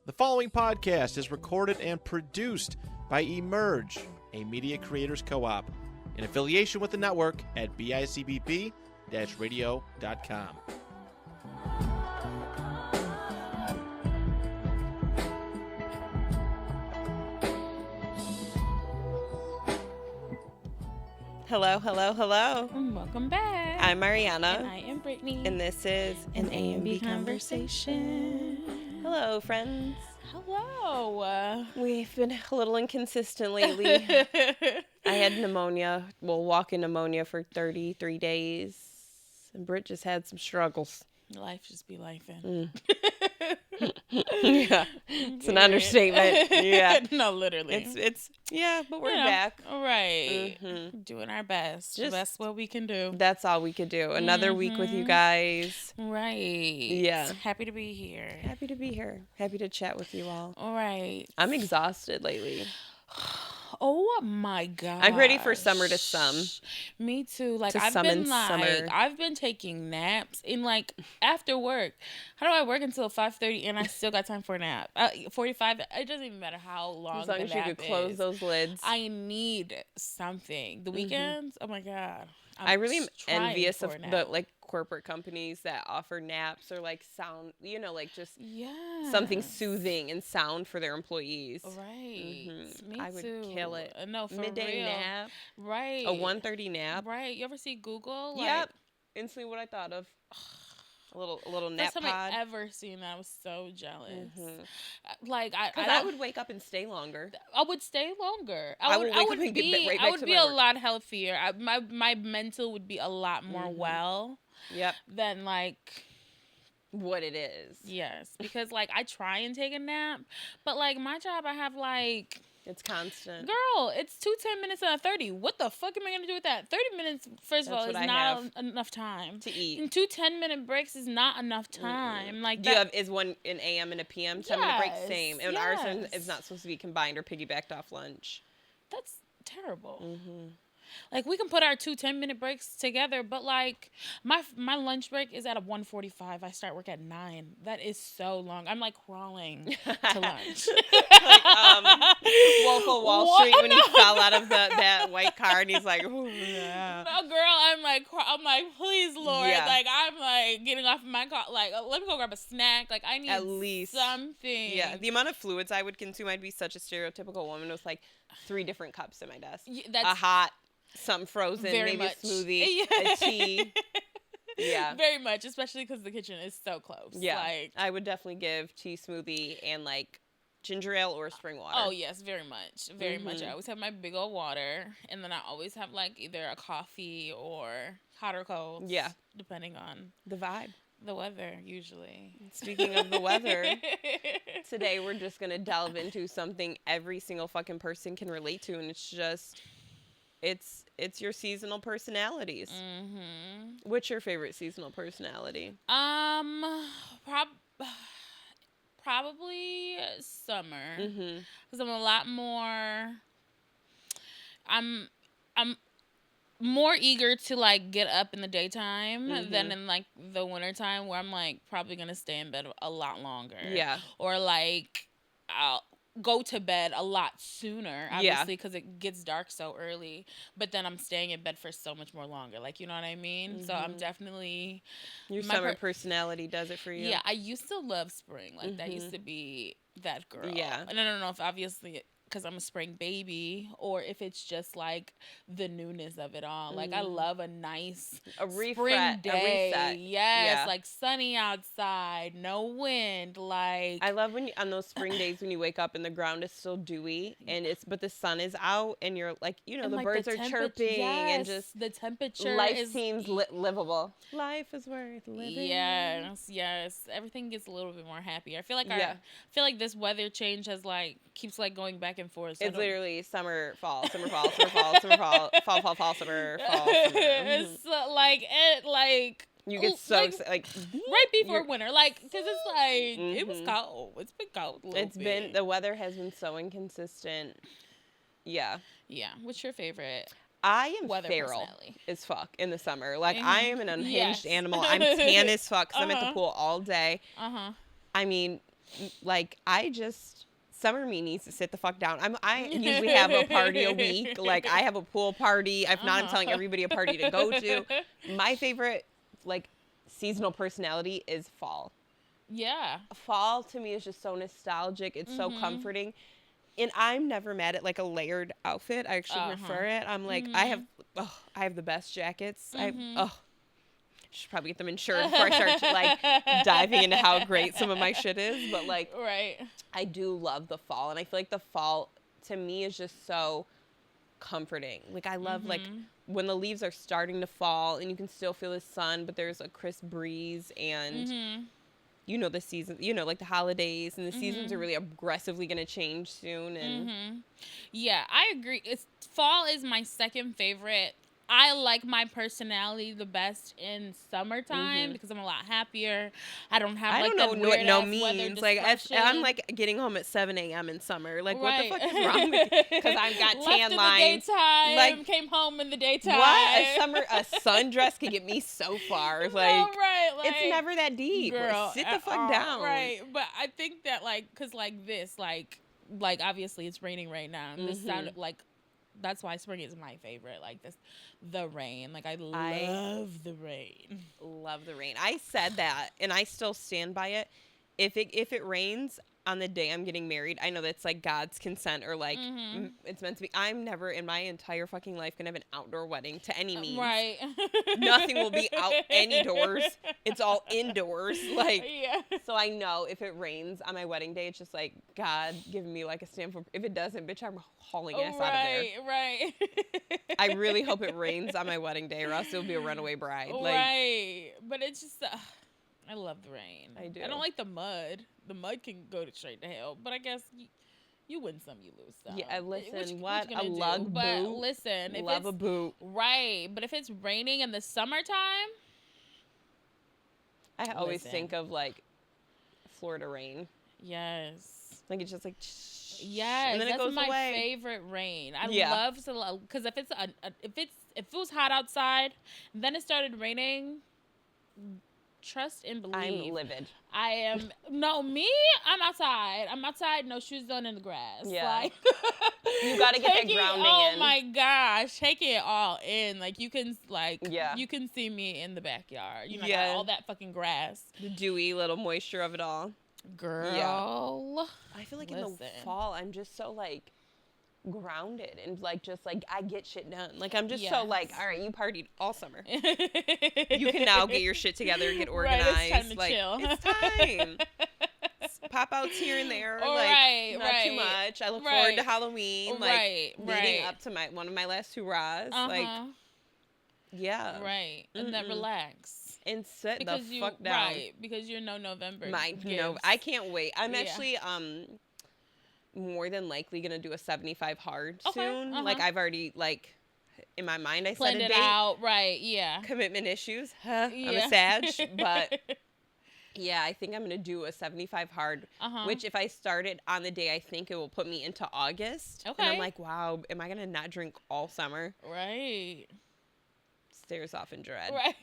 The following podcast is recorded and produced by Emerge, a media creators co-op, in affiliation with the network at bicbp-radio.com. Hello, hello, hello. Welcome back. I'm Mariana. And I am Brittany. And this is an A&B conversation. Hello, friends. Hello. We've been a little inconsistent lately. I had pneumonia, walking pneumonia for 33 days. And Britt just had some struggles. Life just be lifing. Yeah, it's an understatement. Yeah, no, literally. It's but we're back. All right, doing our best. That's what we can do. That's all we could do. Another week with you guys. Right. Yeah. Happy to be here. Happy to be here. Happy to chat with you all. All right. I'm exhausted lately. Oh my god! I'm ready for summer to sum. Me too. Like to I've summon been like, summer. I've been taking naps in like after work. How do I work until 5:30 and I still got time for a nap? 45. It doesn't even matter how long. As long the as you nap could close is. those lids. I need something. The weekends. Oh my god. I really am trying envious for of a nap. the like corporate companies that offer naps or like sound, like just Yeah. something soothing and sound for their employees. Right. Me I would too. kill it. No, for Midday real. nap. Right. A 1:30 nap. Right. You ever see Google? Like, Yep. Instantly what I thought of. A little nap First time pod. I ever seen that, I was so jealous. Like Because I would wake up and stay longer. I would stay longer. I would wake up and get right I back would to be my a work. lot healthier. My mental would be a lot more well Yep. than like. What it is. Yes, because like I try and take a nap, but like my job, I have like. It's constant. Girl, it's 2 10 minutes and a 30. What the fuck am I gonna do with that? 30 minutes, first of all, is not enough time to eat. And 2 10-minute breaks is not enough time. Like Do you have is one an AM and a PM 10-minute break? Same. And ours yes. is not supposed to be combined or piggybacked off lunch. That's terrible. Like we can put our 2 10-minute breaks together, but like my lunch break is at a 1:45. I start work at 9. That is so long. I'm like crawling to lunch. Like Wolf of Wall Street when he fell out of that white car and he's like, oh yeah. No, girl, I'm like, please, Lord. Yeah. Like, I'm like getting off of my car. Like, let me go grab a snack. Like, I need At least something. Yeah, the amount of fluids I would consume, I'd be such a stereotypical woman with like 3 different cups at my desk. That's a hot, some frozen, very maybe much. a smoothie, a tea. Yeah. Very much, especially because the kitchen is so close. Yeah. Like, I would definitely give tea, smoothie, and like ginger ale or spring water. oh, yes, very much. Very much. I always have my big old water, and then I always have like either a coffee or hot or cold. Yeah. Depending on The vibe. the weather, usually. Speaking of the weather, today we're just going to delve into something every single fucking person can relate to, and it's just, it's your seasonal personalities. What's your favorite seasonal personality? Probably summer, because I'm a lot more. I'm more eager to like get up in the daytime than in like the wintertime, where I'm like probably gonna stay in bed a lot longer. Yeah. Or like I'll go to bed a lot sooner, obviously, because it gets dark so early. But then I'm staying in bed for so much more longer. Like, you know what I mean? So I'm definitely Your summer personality does it for you. Yeah, I used to love spring. Like that used to be that girl. Yeah. And I don't know if obviously because I'm a spring baby, or if it's just like the newness of it all. Like I love a nice spring day. A reset. Yes, like sunny outside, no wind. Like I love when on those spring days when you wake up and the ground is still dewy but the sun is out and you're like, the like birds are chirping and just the temperature. Life seems livable. Life is worth living. Yes. Everything gets a little bit more happier. I feel like this weather change has like keeps like going back and forth. So it's literally summer, fall, summer, fall, summer, fall, summer, fall, fall, summer, fall, summer. It's like you get so excited, like right before winter, like because it's like it was cold. It's been cold. The weather has been so inconsistent. Yeah. What's your favorite? I am weather feral as fuck in the summer. Like I am an unhinged Yes. animal. I'm tan as fuck because I'm at the pool all day. I mean, like, summer me needs to sit the fuck down. I usually have a party a week. Like, I have a pool party. If not, I'm telling everybody a party to go to. My favorite, like, seasonal personality is fall. Yeah. Fall to me is just so nostalgic. It's so comforting. And I'm never mad at, like, a layered outfit. I actually prefer it. I'm like, I have the best jackets. Should probably get them insured before I start like diving into how great some of my shit is. But like, right. I do love the fall, and I feel like the fall to me is just so comforting. Like, I love like when the leaves are starting to fall and you can still feel the sun, but there's a crisp breeze, and you know the season, you know, like the holidays and the seasons are really aggressively going to change soon. And yeah, I agree. Fall is my second favorite. I like my personality the best in summertime because I'm a lot happier. I don't have like that weird what no ass weather means. Like, I'm like getting home at 7 a.m. in summer. Like, what the fuck is wrong with you? Because I've got tan lines. Like, came home in the daytime. What? A sundress could get me so far. Like, right. Like, it's never that deep. Girl, sit the fuck down. Right. But I think that like, cause like this, like obviously it's raining right now, and this sounded like. That's why spring is my favorite. Like the rain. Like, I love the rain. Love the rain. I said that, and I still stand by it. If it rains on the day I'm getting married, I know that's like God's consent, or like it's meant to be. I'm never in my entire fucking life gonna have an outdoor wedding to any means. Right. Nothing will be out any doors. It's all indoors. Like, yeah. So I know if it rains on my wedding day, it's just like God giving me like a stamp of. If it doesn't, bitch, I'm hauling ass out of there. Right. I really hope it rains on my wedding day, or else it'll be a runaway bride. Like, right. But it's just. I love the rain. I do. I don't like the mud. The mud can go straight to hell. But I guess you win some, you lose some. Yeah, listen, what a lug boot. But listen, if love a boot. Right, but if it's raining in the summertime, I always think of like Florida rain. Yes. Like, it's just like. Yes, and then that's it goes my away. favorite rain. I love to, because if it was hot outside, and then it started raining. Trust and believe. I'm livid. I am. No, me, I'm outside. I'm outside, no shoes on in the grass. Yeah. Like, you got to get that grounding in. Oh my gosh. Taking it all in. Like, you can, you can see me in the backyard. You know, got all that fucking grass. The dewy little moisture of it all. Girl. Yeah. I feel like in the fall, I'm just so, like, grounded and just I get shit done. Like, I'm just so like, all right, you partied all summer. You can now get your shit together, get organized. Right, it's time to chill. It's time. Pop outs here and there, not too much. I look forward to Halloween, leading up to one of my last hurrahs. Like, yeah, right, and then relax and sit the fuck down. Right, because you're November. I can't wait. I'm actually more than likely gonna do a 75 hard soon. Like, I've already in my mind I planned set a it date. out. Right, yeah. Commitment issues. I'm a Sag, but yeah, I think I'm gonna do a 75 hard. Which, if I start it on the day I think, it will put me into August. Okay. And I'm like, wow, am I gonna not drink all summer? Right. Stares off in dread. Right.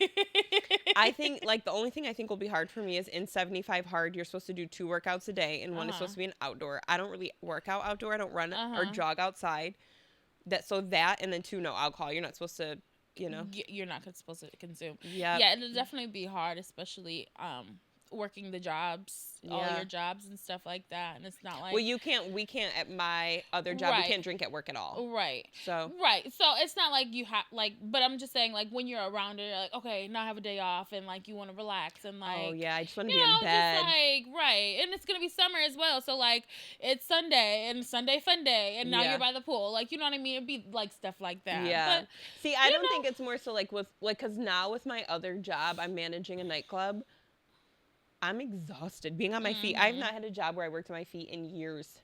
I think the only thing I think will be hard for me is in 75 hard, you're supposed to do 2 workouts a day, and one is supposed to be an outdoor. I don't really work out outdoor. I don't run or jog outside. That and then 2, no alcohol. You're not supposed to, You're not supposed to consume. Yeah. Yeah, it'll definitely be hard, especially working the jobs, all your jobs and stuff like that. And it's not like, well, we can't at my other job, we can't drink at work at all. Right. So it's not like you have but I'm just saying, when you're around it, you're like, okay, now I have a day off, and you want to relax, and oh yeah, I just want to be in bed. Just right. And it's gonna be summer as well, so it's Sunday, and Sunday fun day, and now you're by the pool, you know what I mean? It'd be stuff like that. Yeah. But, see, I don't think it's more so because now with my other job, I'm managing a nightclub. I'm exhausted being on my feet. I've not had a job where I worked on my feet in years.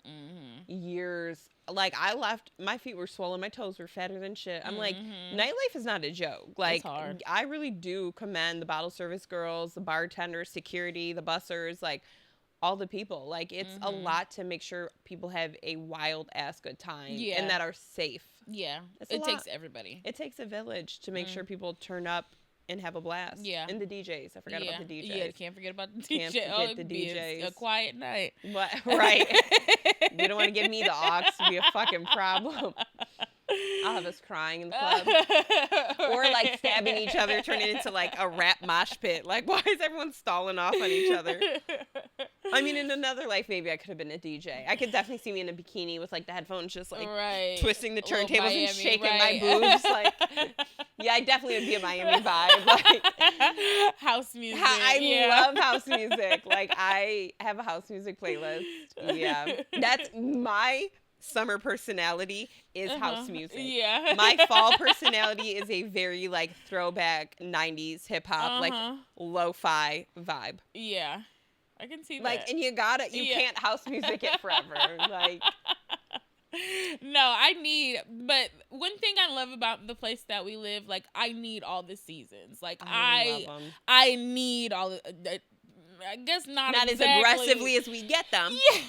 Years. I left, my feet were swollen, my toes were fatter than shit. I'm like, nightlife is not a joke. It's hard. I really do commend the bottle service girls, the bartenders, security, the bussers, all the people. It's a lot to make sure people have a wild ass good time and that are safe. Yeah. It takes everybody. It takes a village to make sure people turn up and have a blast. Yeah. And the DJs. I forgot about the DJs. Yeah, can't forget about the Can't DJ. forget It'd the be DJs. a quiet night. What? Right. You don't want to give me the aux to be a fucking problem. I'll have us crying in the club. Or like stabbing each other, turning into like a rap mosh pit. Like, why is everyone stalling off on each other? I mean, in another life, maybe I could have been a DJ. I could definitely see me in a bikini with like the headphones just like twisting the turntables Miami, and shaking my boobs. Like, yeah, I definitely would be a Miami vibe. Like, house music. I love house music. Like, I have a house music playlist. Yeah. That's my summer personality is house music. Yeah. My fall personality is a very like throwback 90s hip hop, like lo-fi vibe. Yeah. I can see like, that. And you can't house music it forever. Like, no, but one thing I love about the place that we live, like, I need all the seasons. Like, I need all the, I guess not exactly. As aggressively as we get them. Yeah.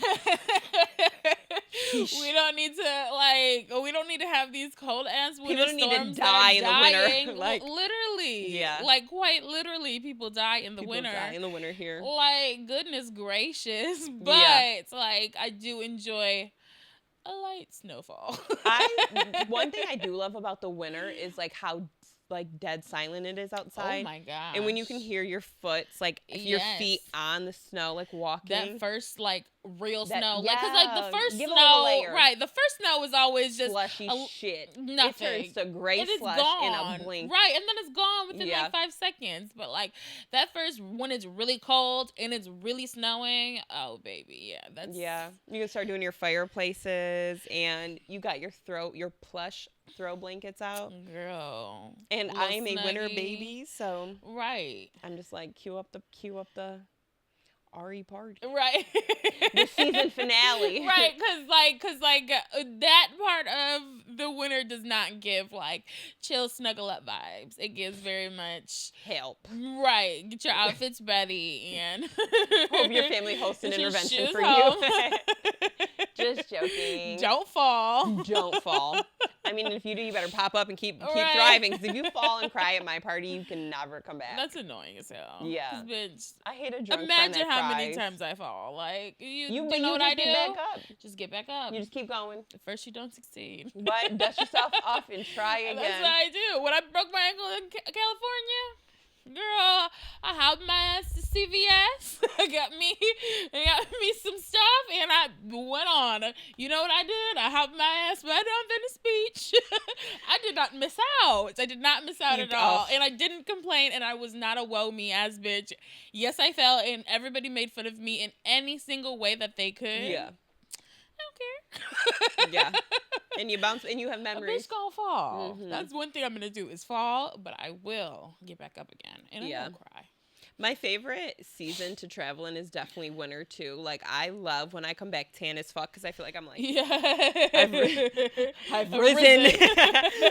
we don't need to have these cold ass winter storms. People don't need to die in the winter. Like, literally. Yeah. Like, quite literally, people die in the winter. People die in the winter here. Like, goodness gracious. But, like, I do enjoy a light snowfall. One thing I do love about the winter is, like, how like dead silent it is outside. Oh my god! And when you can hear your foot, like your feet on the snow, like walking. That first like real snow, yeah. like because like the first snow, right? The first snow is always just slushy shit. Nothing. It turns to gray slush in a blink. Right, and then it's gone within like 5 seconds. But like that first, when it's really cold and it's really snowing, oh baby, yeah, that's You can start doing your fireplaces, and you got your plush throw blankets out, girl. And I'm a winter baby, so I'm just like cue up the RE party, right? The season finale, right? Because that part of the winter does not give like chill snuggle up vibes. It gives very much help, right? Get your outfits ready and hope your family hosts an intervention for you. Just joking. Don't fall. Don't fall. I mean, if you do, you better pop up and keep thriving. Because if you fall and cry at my party, you can never come back. That's annoying as hell. Yeah. Bitch, I hate a drunk imagine friend that how cries. many times I fall. Like you know what I do? Get back up. Just get back up. You just keep going. At first, you don't succeed. But dust yourself off and try again. That's what I do. When I broke my ankle in California, girl, I hobbled my ass to CVS. I got me some stuff, and I went on. You know what I did? I hobbled my ass right on Venice Beach. I did not miss out. I did not miss out at all. And I didn't complain, and I was not a woe me ass bitch. Yes, I fell, and everybody made fun of me in any single way that they could. Yeah. I don't care. Yeah. And you bounce, and you have memories. A bitch gonna fall. Mm-hmm. That's one thing I'm gonna do is fall, but I will get back up again, and I won't cry. My favorite season to travel in is definitely winter too. Like I love when I come back tan as fuck because I feel like I'm like I've risen.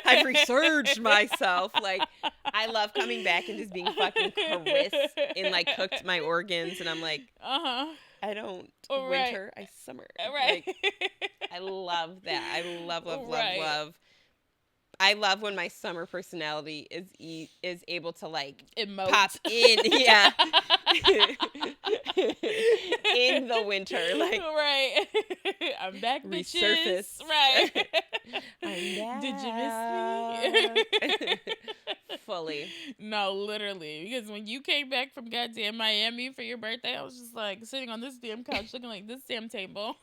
I've resurged myself. Like I love coming back and just being fucking crisp and like cooked my organs, and I'm like I don't winter, I summer. Right. Like, I love that. I love. I love when my summer personality is able to like emote. Pop in, in the winter, like I'm back, bitches. Resurface. Right. I'm back. Did you miss me? Fully. No, literally, because when you came back from goddamn Miami for your birthday, I was just like sitting on this damn couch looking like this damn table.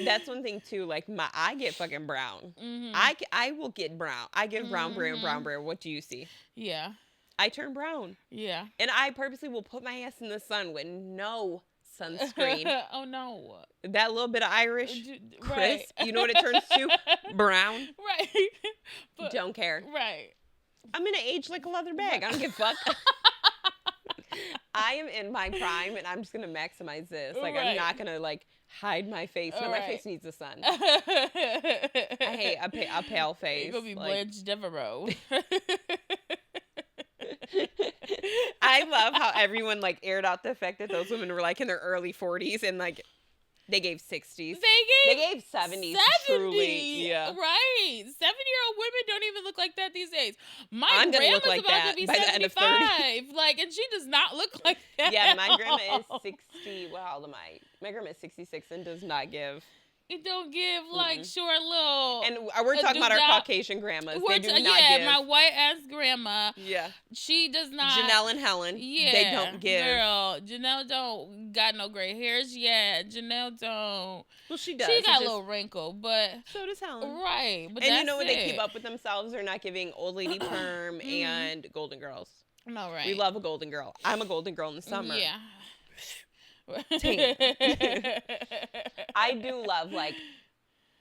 That's one thing too. Like I get fucking brown. Mm-hmm. I will get brown. I get brown bear. What do you see? Yeah. I turn brown. Yeah. And I purposely will put my ass in the sun with no sunscreen. Oh no. That little bit of Irish crisp. You know what it turns to? Brown. Right. But, don't care. Right. I'm gonna age like a leather bag. I don't give a fuck. I am in my prime, and I'm just gonna maximize this. Like I'm not gonna like hide my face. No, my face needs the sun. I hate a pale face. You're gonna be Blanche Devereaux. I love how everyone like aired out the fact that those women were like in their early 40s and like They gave 60s. They gave 70s. 70. Truly. Yeah. Right. 7-year-old women don't even look like that these days. I'm gonna look like about that to be by 75. the end of 30. Like, and she does not look like that. Yeah, my grandma is 60. Well, how old am I? My grandma is 66 and does not give. It don't give like short little. And we're talking about our Caucasian grandmas. They do not give. My white ass grandma. Yeah. She does not. Janelle and Helen. Yeah. They don't give. Girl, Janelle don't got no gray hairs yet. Janelle don't. Well, she does. She got a little wrinkle, but so does Helen. Right. But and that's you know when it. they keep up with themselves, they're not giving old lady perm and Golden Girls. No, right. We love a Golden Girl. I'm a Golden Girl in the summer. Yeah. I do love like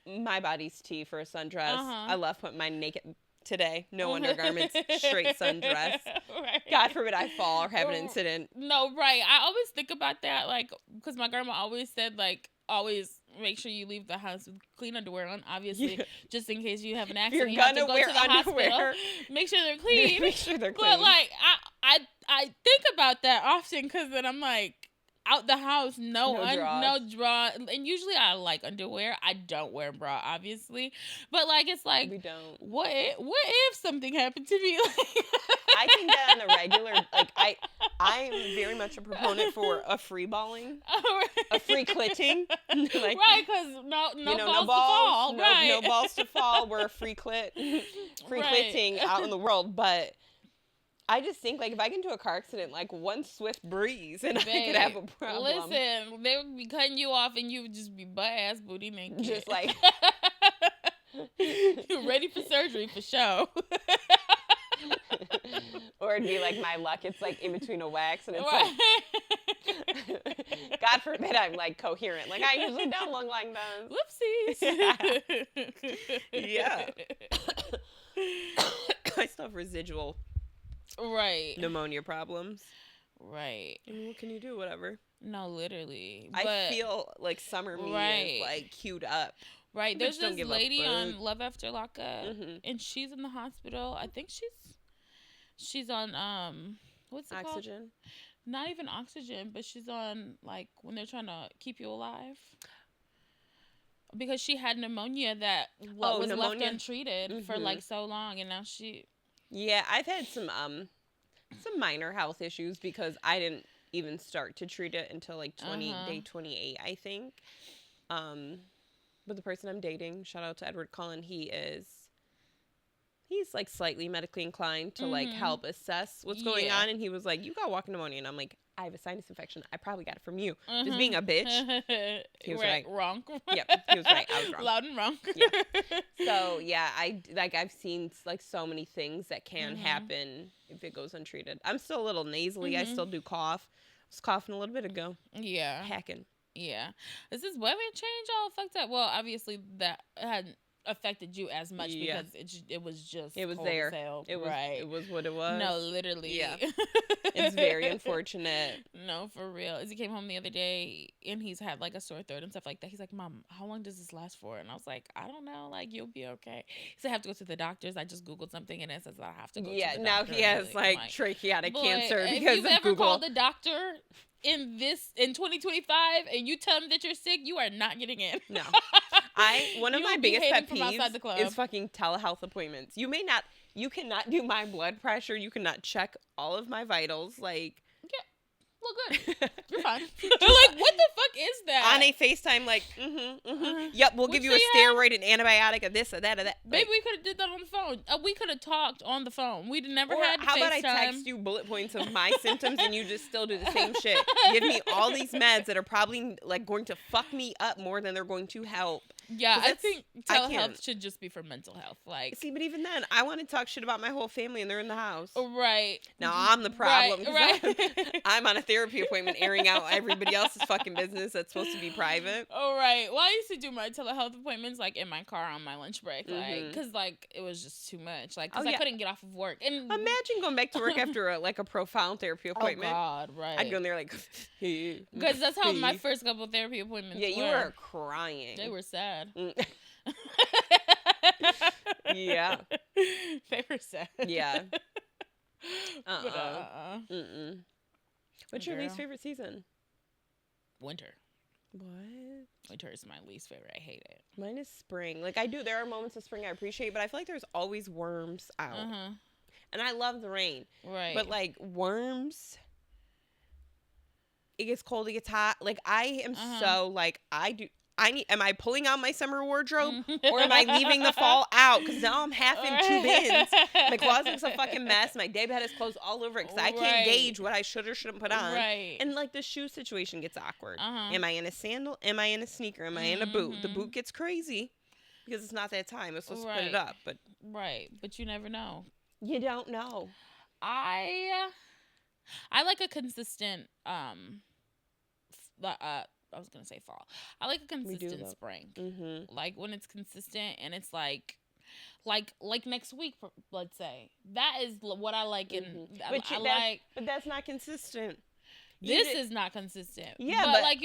my body's tea for a sundress. I love putting my naked today, no undergarments, straight sundress. Right. God forbid I fall or have an incident. No, right. I always think about that, like, because my grandma always said, like, always make sure you leave the house with clean underwear on, obviously, just in case you have an accident. You're gonna you have to go wear to the underwear. hospital. Make sure they're clean. Make sure they're clean. But like, I think about that often because then I'm like, out the house, no bra, and usually I like underwear. I don't wear a bra, obviously, but like it's like we don't. What if something happened to me? I think that on the regular, like I'm very much a proponent for a free balling, a free clitting, like, right? Because no balls to fall, right? No balls to fall. We're a free clit, free clitting out in the world, but. I just think, like, if I get into a car accident, like, one swift breeze and Babe, I could have a problem. Listen, they would be cutting you off and you would just be butt-ass booty naked. Just like... You're ready for surgery, for sure. Or it'd be like my luck. It's, like, in between a wax and it's like... God forbid I'm, like, coherent. Like, I usually don't look like those. Whoopsies. Yeah. I still have residual... pneumonia problems. Right. I mean, what can you do? Whatever. No, literally. I feel like summer me is like queued up. Right. There's this lady on Love After Lockup, and she's in the hospital. I think she's on what's it oxygen? Called? Not even oxygen, but she's on like when they're trying to keep you alive. Because she had pneumonia that was left untreated for like so long, and now she. Yeah, I've had some minor health issues because I didn't even start to treat it until like day 28, I think. But the person I'm dating, shout out to Edward Cullen, he's like slightly medically inclined to like help assess what's going on, and he was like, "You got walking pneumonia," and I'm like, "I have a sinus infection. I probably got it from you." Just being a bitch. He was right. Wrong. Yep, he was right. I was wrong. Loud and wrong. Yeah. So yeah, I've seen like so many things that can happen if it goes untreated. I'm still a little nasally. I still do cough. I was coughing a little bit ago. Yeah. Hacking. Yeah. Is this weather change all fucked up? Well, obviously that hadn't affected you as much because it was just it was cold there. As hell. It was right. It was what it was. No, literally. Yeah. It's very unfortunate. No, for real. He came home the other day and he's had like a sore throat and stuff like that. He's like, "Mom, how long does this last for?" And I was like, "I don't know. Like, you'll be okay." He said, "I have to go to the doctors." I just Googled something and it says I have to go to the doctor. Yeah, now he has like tracheotic cancer because if you've of ever Google. called the doctor in 2025 and you tell them that you're sick, you are not getting in. No. One of my biggest pet peeves is fucking telehealth appointments. You cannot do my blood pressure. You cannot check all of my vitals. Like, yeah, look good. You're fine. They're like, what the fuck is that? On a FaceTime, like, yep, we'll give you a steroid, an antibiotic, or this, or that, or that. Maybe we could have did that on the phone. We could have talked on the phone. We'd never had how about I FaceTime. text you bullet points of my symptoms and you just still do the same shit? Give me all these meds that are probably like going to fuck me up more than they're going to help. Yeah, I think telehealth should just be for mental health. Like, see, but even then, I want to talk shit about my whole family and they're in the house. Right. Now I'm the problem. Right. I'm on a therapy appointment airing out everybody else's fucking business that's supposed to be private. Oh, right. Well, I used to do my telehealth appointments like in my car on my lunch break, like, because like it was just too much, like, because I couldn't get off of work. And imagine going back to work after a profound therapy appointment. Oh God, right. I'd go in there like, because that's how my first couple of therapy appointments. Yeah, you were crying. They were sad. Yeah. They were sad. Yeah. But, What's your least favorite season? Winter. What? Winter is my least favorite. I hate it. Mine is spring. Like, there are moments of spring I appreciate, but I feel like there's always worms out. And I love the rain. Right. But, like, worms, it gets cold, it gets hot. Like, I am so, like, am I pulling out my summer wardrobe or am I leaving the fall out? Because now I'm half in 2 bins. My closet's a fucking mess. My day bed has clothes all over it because I can't gauge what I should or shouldn't put on. Right. And like the shoe situation gets awkward. Am I in a sandal? Am I in a sneaker? Am I in a boot? The boot gets crazy because it's not that time. It's supposed to put it up. But but you never know. You don't know. I like a consistent I was gonna say fall. I like a consistent spring. Like when it's consistent and it's like next week, let's say. That is what I like. But that's not consistent. This is not consistent. Yeah, but like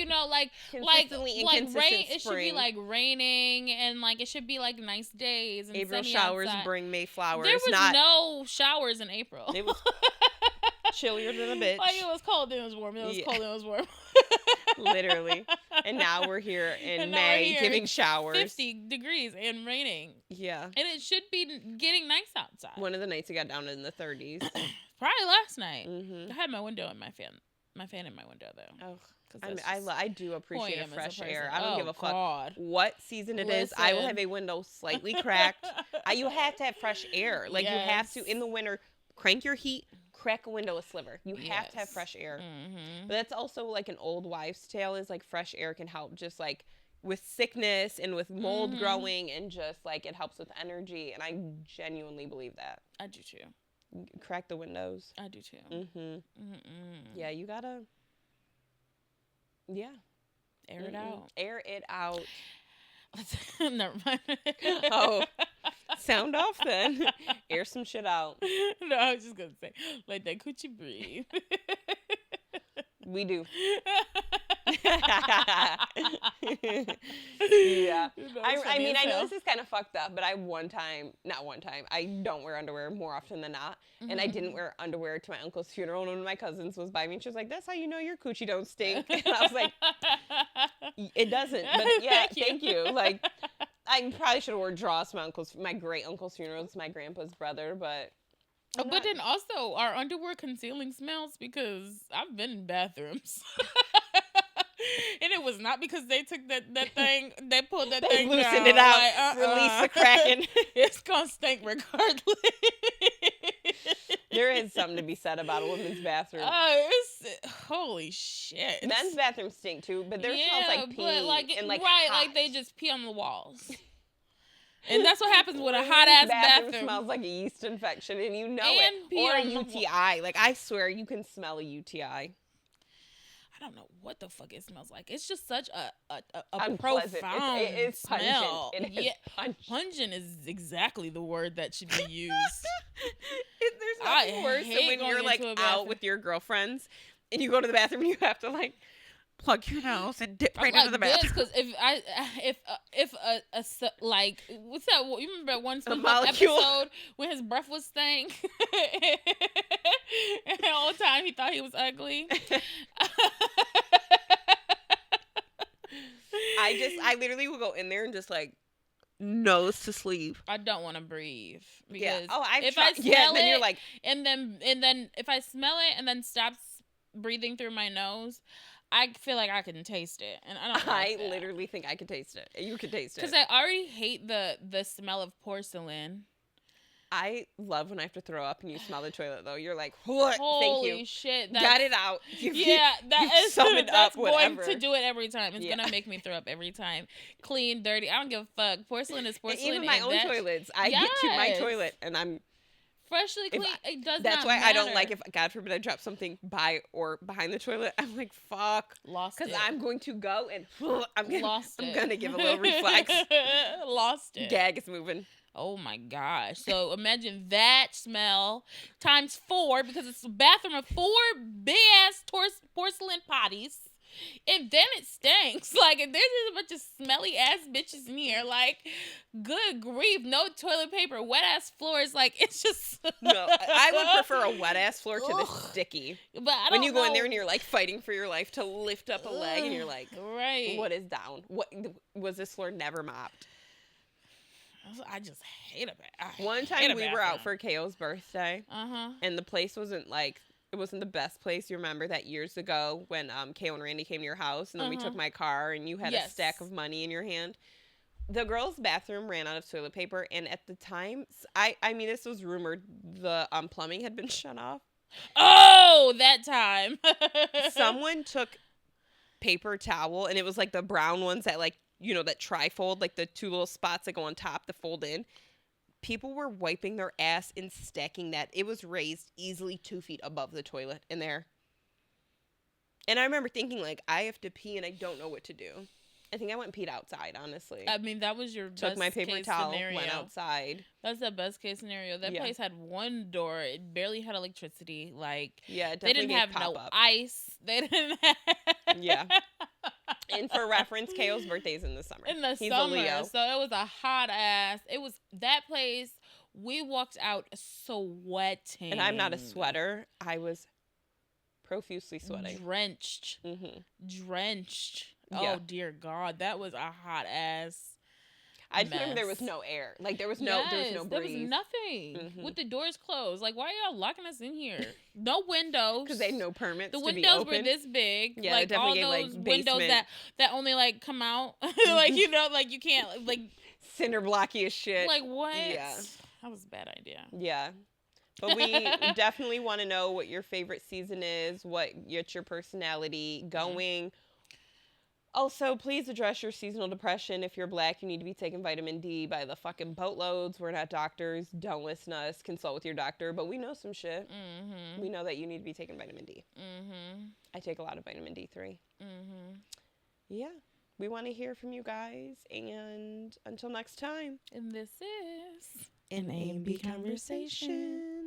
consistently inconsistent rain. Spring. It should be like raining and like it should be like nice days. And April sunny showers outside. bring May flowers. There was no showers in April. It was chillier than a bitch. Like it was cold and it was warm. It was cold and it was warm. Literally. And now we're here in May giving showers. 50 degrees and raining. Yeah. And it should be getting nice outside. One of the nights it got down in the 30s. Probably last night. I had my window in my fan in my window though. Oh, I do appreciate a fresh air. I don't give a fuck God. what season it is. I will have a window slightly cracked. You have to have fresh air. Like you have to in the winter crank your heat. Crack a window a sliver. You have to have fresh air. But that's also like an old wives' tale is like fresh air can help just like with sickness and with mold growing and just like it helps with energy. And I genuinely believe that. I do too. Crack the windows. I do too. Yeah, you gotta. Yeah. Air it out. Air it out. Never mind. Oh. Sound off then. Air some shit out. No, I was just gonna say, let that coochie breathe. We do. Yeah. I mean, I know this is kind of fucked up, but I don't wear underwear more often than not. And I didn't wear underwear to my uncle's funeral. And one of my cousins was by me and she was like, that's how you know your coochie don't stink. And I was like, it doesn't. But yeah, thank you. Like, I probably should have worn drawers to my great uncle's funeral. It's my grandpa's brother, but. But then also, are underwear concealing smells? Because I've been in bathrooms. And it was not because they took that thing, they pulled that thing loosened down. It out, release the kraken. It's going to stink regardless. There is something to be said about a woman's bathroom. Holy shit. Men's bathrooms stink too, but there smells like pee and like hot. Like they just pee on the walls. And that's what happens with a hot ass bathroom. Smells like a yeast infection, and you know it, or a UTI. Like I swear, you can smell a UTI. I don't know what the fuck it smells like. It's just such a unpleasant. Profound it's smell. Pungent. It is pungent. Pungent is exactly the word that should be used. There's nothing worse than when you're like out with your girlfriends and you go to the bathroom and you have to like plug your nose and dip right into the bathroom. Because if like what's that? You remember one molecule episode when his breath was stank, and all the time he thought he was ugly. I literally will go in there and just like nose to sleep. I don't want to breathe because then you're like, and then if I smell it and then stops breathing through my nose, I feel like I can taste it, and I don't. Like that. Literally think I can taste it. You can taste it because I already hate the smell of porcelain. I love when I have to throw up and you smell the toilet though. You're like, what? Holy Thank you. Shit! Got it out. That's going to do it every time. It's gonna make me throw up every time. Clean, dirty. I don't give a fuck. Porcelain is porcelain. And even my own toilets. I get to my toilet and I'm freshly clean. It does that's not why matter. I don't like if God forbid I drop something by or behind the toilet. I'm like, fuck. Lost it. Because I'm going to go and I'm gonna give a little reflex. Lost it. Gag is moving. Oh my gosh. So imagine that smell times 4 because it's a bathroom of 4 big ass porcelain potties. And then it stinks. Like, if there's just a bunch of smelly ass bitches in here, like, good grief, no toilet paper, wet ass floors. Like, it's just No, I would prefer a wet ass floor to the sticky. But I don't when you go in know. there and you're like fighting for your life to lift up a leg, and you're like, right, what is down? What was this floor never mopped? I just hate it. One time we were out for KO's birthday, Uh-huh. and the place wasn't like, it wasn't the best place. You remember that years ago when KO and Randy came to your house, and then we took my car, and you had a stack of money in your hand. The girls' bathroom ran out of toilet paper, and at the time, I mean, this was rumored, the plumbing had been shut off. Oh, that time. Someone took paper towel, and it was like the brown ones that, like, you know, that trifold, like the two little spots that go on top to fold in. People were wiping their ass and stacking that. It was raised easily 2 feet above the toilet in there. And I remember thinking, like, I have to pee and I don't know what to do. I think I went and peed outside, honestly. I mean, that was your best Took my paper case towel, scenario. went outside. That's the best case scenario. That place had one door. It barely had electricity. Like, yeah, they didn't have no ice. They didn't have... Yeah. And for reference, KO's birthday is in the summer. In the He's summer. a Leo. So it was a hot ass. It was that place. We walked out sweating. And I'm not a sweater. I was profusely sweating. Drenched. Mm-hmm. Drenched. Yeah. Oh, dear God. That was a hot ass I just remember there was no air. Like, there was no breeze. There was nothing with the doors closed. Like, why are y'all locking us in here? No windows. Because they had no permits. The to windows be were open. this big. Yeah, like all gave, those like, windows that only like come out. Like, you know, like you can't like cinder blocky as shit. like what? Yeah, that was a bad idea. Yeah. But we definitely want to know what your favorite season is, what's your personality going. Also, please address your seasonal depression. If you're Black, you need to be taking vitamin D by the fucking boatloads. We're not doctors. Don't listen to us. Consult with your doctor. But we know some shit. Mm-hmm. We know that you need to be taking vitamin D. Mm-hmm. I take a lot of vitamin D3. Mm-hmm. Yeah. We want to hear from you guys. And until next time. And this is an A&B Conversation.